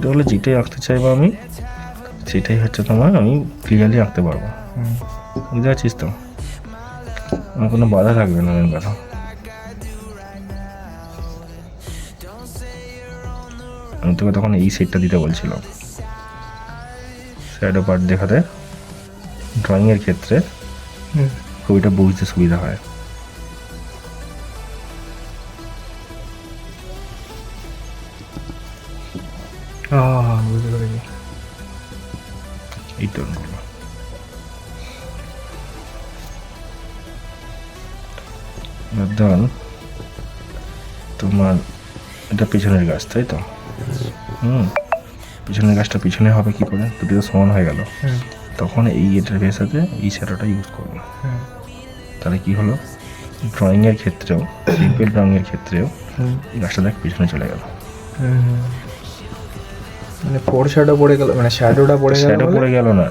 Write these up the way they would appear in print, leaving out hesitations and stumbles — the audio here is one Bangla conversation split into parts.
এটা হলে যেটাই আঁকতে চাইবো আমি সেটাই হচ্ছে তোমার আমি ক্লিয়ারলি আঁকতে পারবো। বুঝতে পারছিস তো? আমার কোনো বাধা থাকবে না মেন কথা। আমি তোকে তখন এই সেটটা দিতে বলছিলাম, শ্যাডো পার্ট দেখাতে ড্রয়িংয়ের ক্ষেত্রে খুব এটা বুঝতে সুবিধা হয়। বুঝতে পেরেছি। এই টোনগুলো ধর তোমার এটা পিছনের গাছ, তাই তো? পিছনের গাছটা পিছনে হবে কি করে? দুটো তো সমান হয়ে গেল, তখন এই এটার সাথে এই শ্যাডোটা ইউজ করবো। তাহলে কি হলো, ড্রয়িংয়ের ক্ষেত্রেও শিল্পের রঙের ক্ষেত্রেও গাছটা দেখ পিছনে চলে গেল। মানে ফোর শ্যাডো পড়ে গেল, মানে শ্যাডোটা পড়ে গেল। শ্যাডো পড়ে গেল না,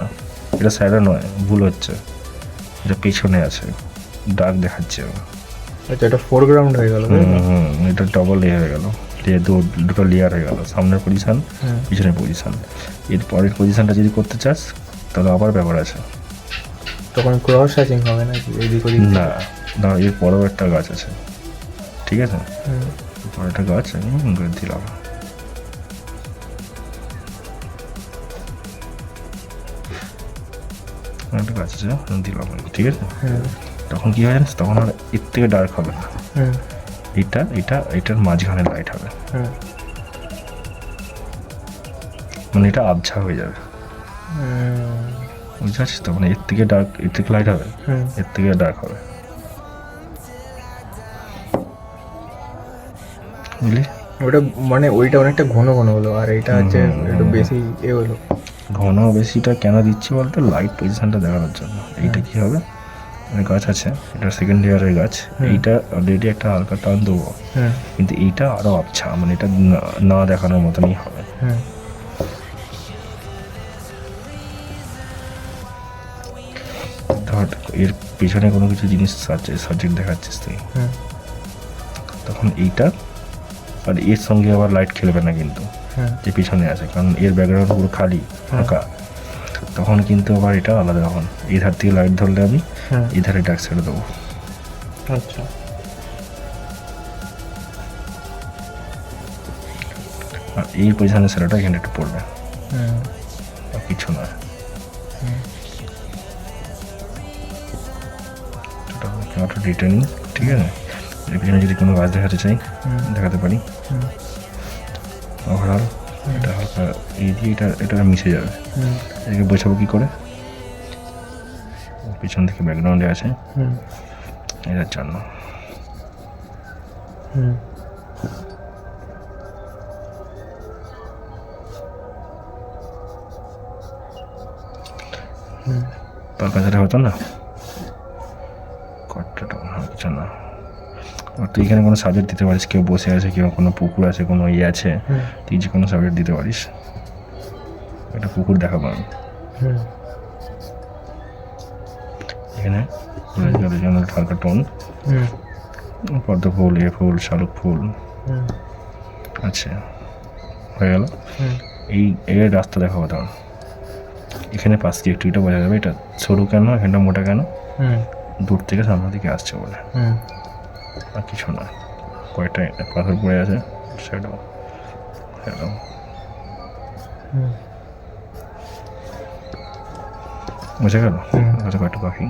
এটা শ্যাডো নয়, ভুল হচ্ছে, এটা পেছনে আছে, ডার্ক দেখাচ্ছে। আচ্ছা, এটা ফোরগ্রাউন্ড হয়ে গেল। এটা ডবল লেয়ার হয়ে গেল, দুটো লেয়ার হয়ে গেল, সামনের পজিশন পিছনের পজিশন। এর পরের পজিশনটা যদি করতে চাস তাহলে আবার ব্যাপার আছে, তখন ক্রস হ্যাচিং হবে নাকি এদিক ওদিক? না না, এর পরেও একটা গাছ আছে, ঠিক আছে? পরে একটা গাছ আমি দিলাম, একটা গাছ আছে দিলাম, ঠিক আছে? তখন কি হয় জানিস, তখন আর এর থেকে ডার্ক হবে না, এটার মাঝখানে লাইট হবে, মানে এটা আবছা হয়ে যাবে। বুঝতে পারছিস তো? মানে এর থেকে ডার্ক, এর থেকে লাইট হবে, এর থেকে ডার্ক হবে, বুঝলি? ওটা মানে ওইটা অনেকটা ঘন ঘন হলো, আর এইটা হচ্ছে একটু বেশি হলো। ঘন বেশিটা কেন দিচ্ছি বলতে, লাইট পজিশনটা দেখানোর জন্য। এইটা কি হবে, গাছ আছে, এটা সেকেন্ড লেয়ারের গাছ, এইটা অলরেডি একটা হালকা টান দেবো, কিন্তু এইটা আরো আবছা, মানে এটা না দেখানোর মতনই হবে। ধর এর পিছনে কোনো কিছু জিনিস সাবজেক্ট দেখাচ্ছিস তুই, তখন এইটা আর এর সঙ্গে আবার লাইট খেলবে না কিন্তু, যে পিছনে আছে, কারণ এর ব্যাকগ্রাউন্ড পুরো খালি ফাঁকা, তখন কিন্তু আবার এটা আলাদা। তখন এই ধার থেকে লাইট ধরলে আমি এই ধারে ডার্ক ছেড়ে দেবো। আচ্ছা, আর এই পজিশনের সেরাটা এখানে একটু পড়বে, আর কিছু না। রিটার্নিং, ঠিক আছে? এর পিছনে যদি কোনো গাছ দেখাতে চাই দেখাতে পারি। ওভারঅল এটা হালকা এই দিয়ে এটা মিশে যাবে। এটাকে বোঝাবো কী করে, পিছন থেকে ব্যাকগ্রাউন্ডে আছে এটার জন্য। তোর কাছে হতো না কটটা, কিছু না। আর তুই এখানে কোনো সাবজেক্ট দিতে পারিস, কেউ বসে আছে, কেউ কোনো পুকুর আছে, কোনো ইয়ে আছে, তুই যে কোনো সাবজেক্ট দিতে পারিস। একটা পুকুর দেখাবো আমি এখানে, হালকা টোন, পদ্ম ফুল, এ ফুল, শালুক ফুল, আচ্ছা হয়ে গেল। এর রাস্তা দেখাবো, তখন এখানে পাশ দিয়ে একটু এটা বোঝা যাবে এটা সরু কেন, এখানটা মোটা কেন, দূর থেকে সামনের দিকে আসছে বলে, আর কিছু না। কয়েকটা পাথর পড়ে আছে, সেটাও বুঝে গেল। কয়েকটা পাখি